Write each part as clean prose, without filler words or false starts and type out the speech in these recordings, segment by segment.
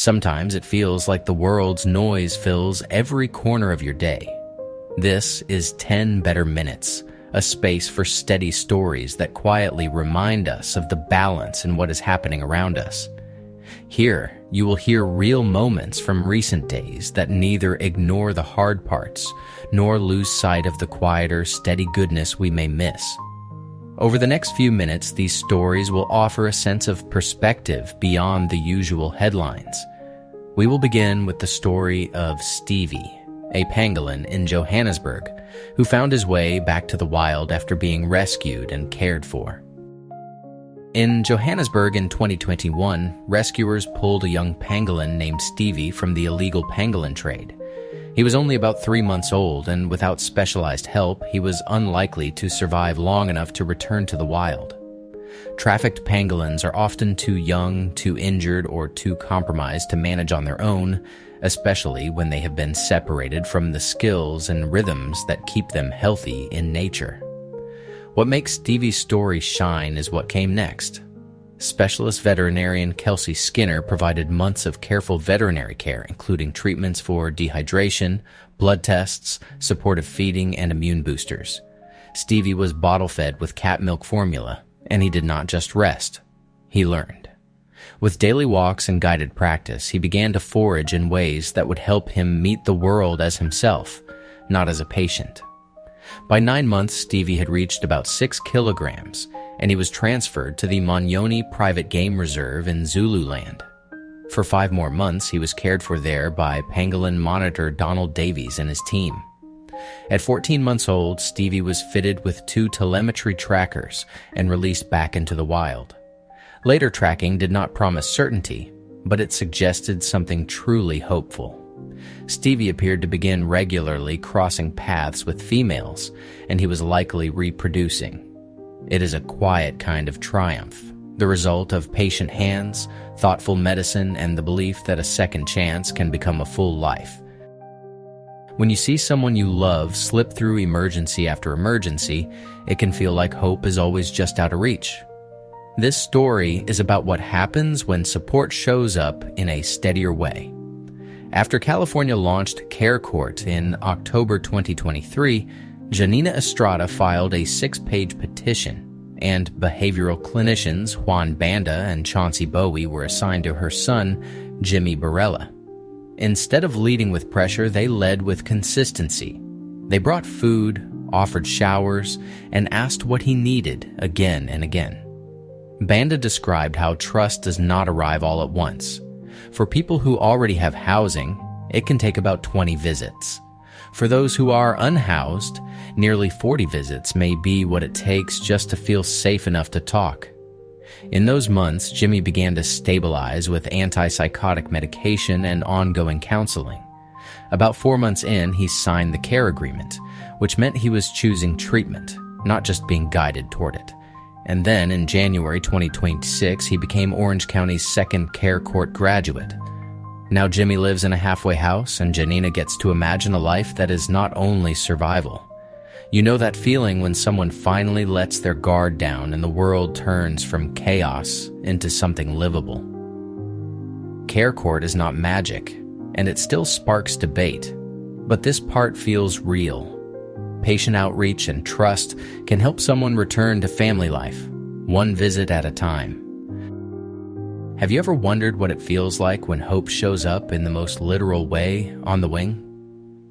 Sometimes it feels like the world's noise fills every corner of your day. This is 10 Better Minutes, a space for steady stories that quietly remind us of the balance in what is happening around us. Here, you will hear real moments from recent days that neither ignore the hard parts nor lose sight of the quieter, steady goodness we may miss. Over the next few minutes, these stories will offer a sense of perspective beyond the usual headlines. We will begin with the story of Stevie, a pangolin in Johannesburg, who found his way back to the wild after being rescued and cared for. In Johannesburg in 2021, rescuers pulled a young pangolin named Stevie from the illegal pangolin trade. He was only about 3 months old, and without specialized help, he was unlikely to survive long enough to return to the wild. Trafficked pangolins are often too young, too injured, or too compromised to manage on their own, especially when they have been separated from the skills and rhythms that keep them healthy in nature. What makes Stevie's story shine is what came next. Specialist veterinarian Kelsey Skinner provided months of careful veterinary care, including treatments for dehydration, blood tests, supportive feeding, and immune boosters. Stevie was bottle-fed with cat milk formula, and he did not just rest. He learned. With daily walks and guided practice, he began to forage in ways that would help him meet the world as himself, not as a patient. By 9 months, Stevie had reached about 6 kilograms, and he was transferred to the Manyoni Private Game Reserve in Zululand. For 5 more months, he was cared for there by pangolin monitor Donald Davies and his team. At 14 months old, Stevie was fitted with 2 telemetry trackers and released back into the wild. Later tracking did not promise certainty, but it suggested something truly hopeful. Stevie appeared to begin regularly crossing paths with females, and he was likely reproducing. It is a quiet kind of triumph, the result of patient hands, thoughtful medicine, and the belief that a second chance can become a full life. When you see someone you love slip through emergency after emergency, it can feel like hope is always just out of reach. This story is about what happens when support shows up in a steadier way. After California launched Care Court in October 2023, Janina Estrada filed a 6-page petition, and behavioral clinicians Juan Banda and Chauncey Bowie were assigned to her son, Jimmy Barella. Instead of leading with pressure, they led with consistency. They brought food, offered showers, and asked what he needed again and again. Banda described how trust does not arrive all at once. For people who already have housing, it can take about 20 visits. For those who are unhoused, nearly 40 visits may be what it takes just to feel safe enough to talk. In those months, Jimmy began to stabilize with antipsychotic medication and ongoing counseling. About 4 months in, he signed the care agreement, which meant he was choosing treatment, not just being guided toward it. And then, in January 2026, he became Orange County's 2nd Care Court graduate. Now Jimmy lives in a halfway house, and Janina gets to imagine a life that is not only survival. You know that feeling when someone finally lets their guard down and the world turns from chaos into something livable. Care Court is not magic, and it still sparks debate, but this part feels real. Patient outreach and trust can help someone return to family life, one visit at a time. Have you ever wondered what it feels like when hope shows up in the most literal way on the wing?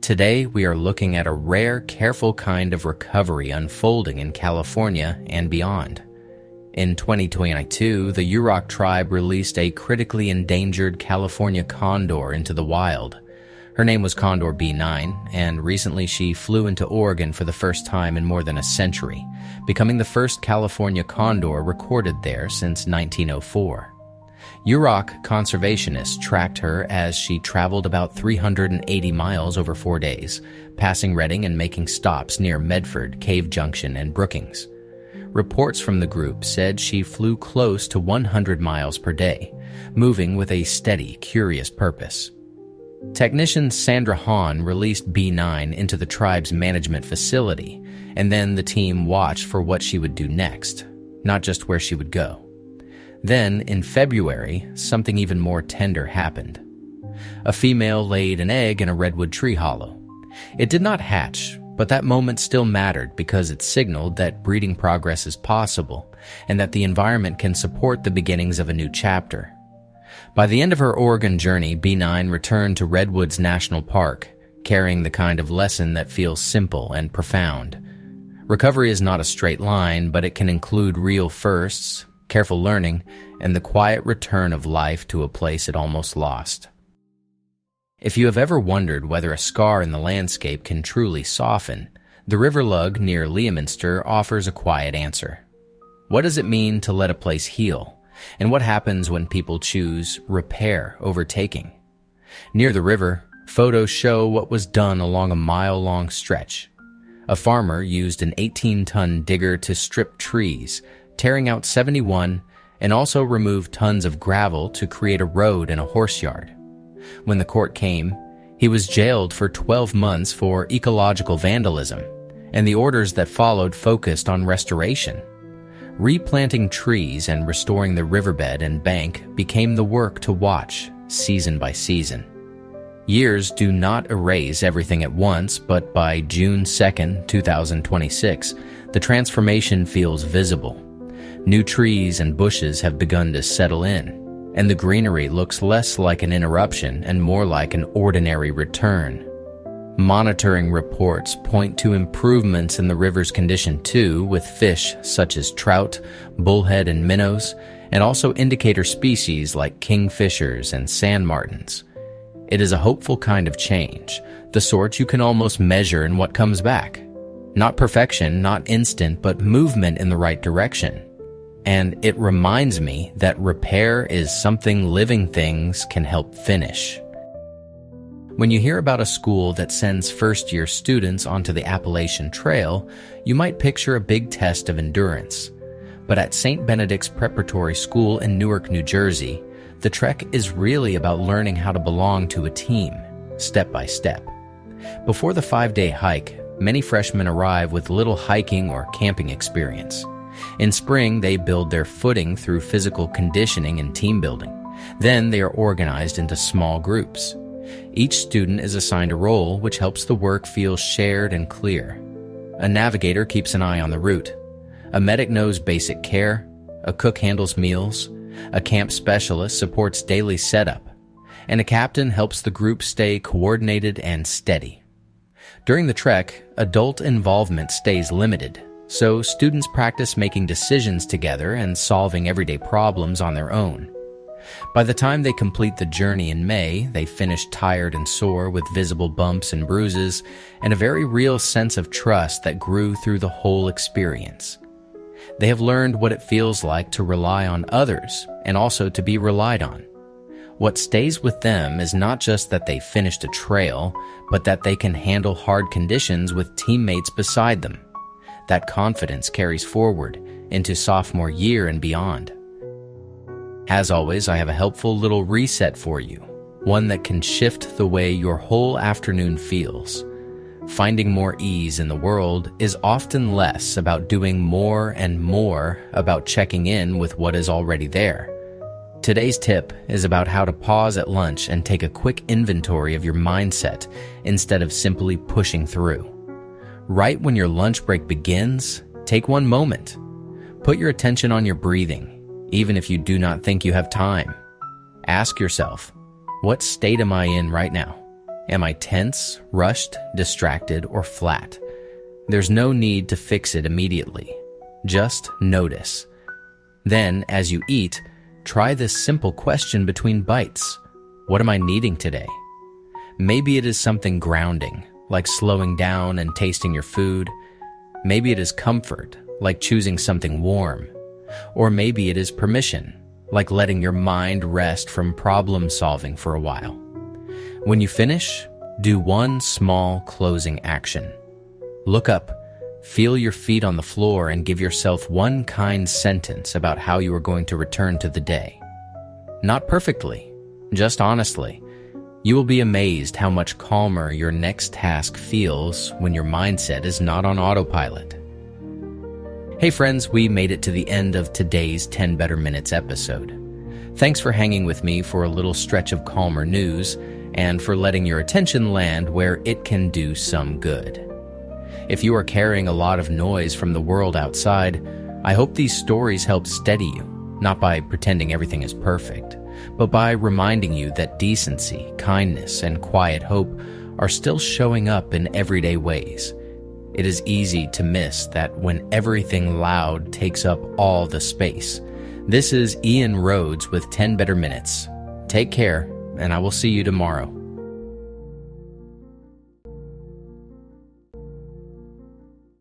Today, we are looking at a rare, careful kind of recovery unfolding in California and beyond. In 2022, the Yurok tribe released a critically endangered California condor into the wild. Her name was Condor B9, and recently she flew into Oregon for the first time in more than a century, becoming the first California condor recorded there since 1904. Yurok conservationists tracked her as she traveled about 380 miles over 4 days, passing Redding and making stops near Medford, Cave Junction, and Brookings. Reports from the group said she flew close to 100 miles per day, moving with a steady, curious purpose. Technician Sandra Hahn released B9 into the tribe's management facility, and then the team watched for what she would do next, not just where she would go. Then, in February, something even more tender happened. A female laid an egg in a redwood tree hollow. It did not hatch, but that moment still mattered because it signaled that breeding progress is possible and that the environment can support the beginnings of a new chapter. By the end of her Oregon journey, B9 returned to Redwoods National Park, carrying the kind of lesson that feels simple and profound. Recovery is not a straight line, but it can include real firsts, careful learning, and the quiet return of life to a place it almost lost. If you have ever wondered whether a scar in the landscape can truly soften, the River Lug near Leominster offers a quiet answer. What does it mean to let a place heal? And what happens when people choose repair over taking? Near the river, photos show what was done along a mile-long stretch. A farmer used an 18-ton digger to strip trees, tearing out 71, and also remove tons of gravel to create a road and a horse yard. When the court came, he was jailed for 12 months for ecological vandalism, and the orders that followed focused on restoration. Replanting trees and restoring the riverbed and bank became the work to watch, season by season. Years do not erase everything at once, but by June 2nd, 2026, the transformation feels visible. New trees and bushes have begun to settle in, and the greenery looks less like an interruption and more like an ordinary return. Monitoring reports point to improvements in the river's condition too, with fish such as trout, bullhead, and minnows, and also indicator species like kingfishers and sand martins. It is a hopeful kind of change, the sort you can almost measure in what comes back. Not perfection, not instant, but movement in the right direction. And it reminds me that repair is something living things can help finish. When you hear about a school that sends first-year students onto the Appalachian Trail, you might picture a big test of endurance. But at St. Benedict's Preparatory School in Newark, New Jersey, the trek is really about learning how to belong to a team, step by step. Before the 5-day hike, many freshmen arrive with little hiking or camping experience. In spring, they build their footing through physical conditioning and team building. Then they are organized into small groups. Each student is assigned a role, which helps the work feel shared and clear. A navigator keeps an eye on the route. A medic knows basic care. A cook handles meals. A camp specialist supports daily setup. And a captain helps the group stay coordinated and steady. During the trek, adult involvement stays limited, so students practice making decisions together and solving everyday problems on their own. By the time they complete the journey in May, they finish tired and sore with visible bumps and bruises and a very real sense of trust that grew through the whole experience. They have learned what it feels like to rely on others and also to be relied on. What stays with them is not just that they finished a trail, but that they can handle hard conditions with teammates beside them. That confidence carries forward into sophomore year and beyond. As always, I have a helpful little reset for you, one that can shift the way your whole afternoon feels. Finding more ease in the world is often less about doing more and more about checking in with what is already there. Today's tip is about how to pause at lunch and take a quick inventory of your mindset instead of simply pushing through. Right when your lunch break begins, take one moment. Put your attention on your breathing, even if you do not think you have time. Ask yourself, what state am I in right now? Am I tense, rushed, distracted, or flat? There's no need to fix it immediately. Just notice. Then, as you eat, try this simple question between bites. What am I needing today? Maybe it is something grounding, like slowing down and tasting your food. Maybe it is comfort, like choosing something warm. Or maybe it is permission, like letting your mind rest from problem solving for a while. When you finish, do one small closing action. Look up, feel your feet on the floor, and give yourself one kind sentence about how you are going to return to the day. Not perfectly, just honestly. You will be amazed how much calmer your next task feels when your mindset is not on autopilot. Hey friends, we made it to the end of today's 10 Better Minutes episode. Thanks for hanging with me for a little stretch of calmer news and for letting your attention land where it can do some good. If you are carrying a lot of noise from the world outside, I hope these stories help steady you, not by pretending everything is perfect, but by reminding you that decency, kindness, and quiet hope are still showing up in everyday ways. It is easy to miss that when everything loud takes up all the space. This is Ian Rhodes with 10 Better Minutes. Take care, and I will see you tomorrow.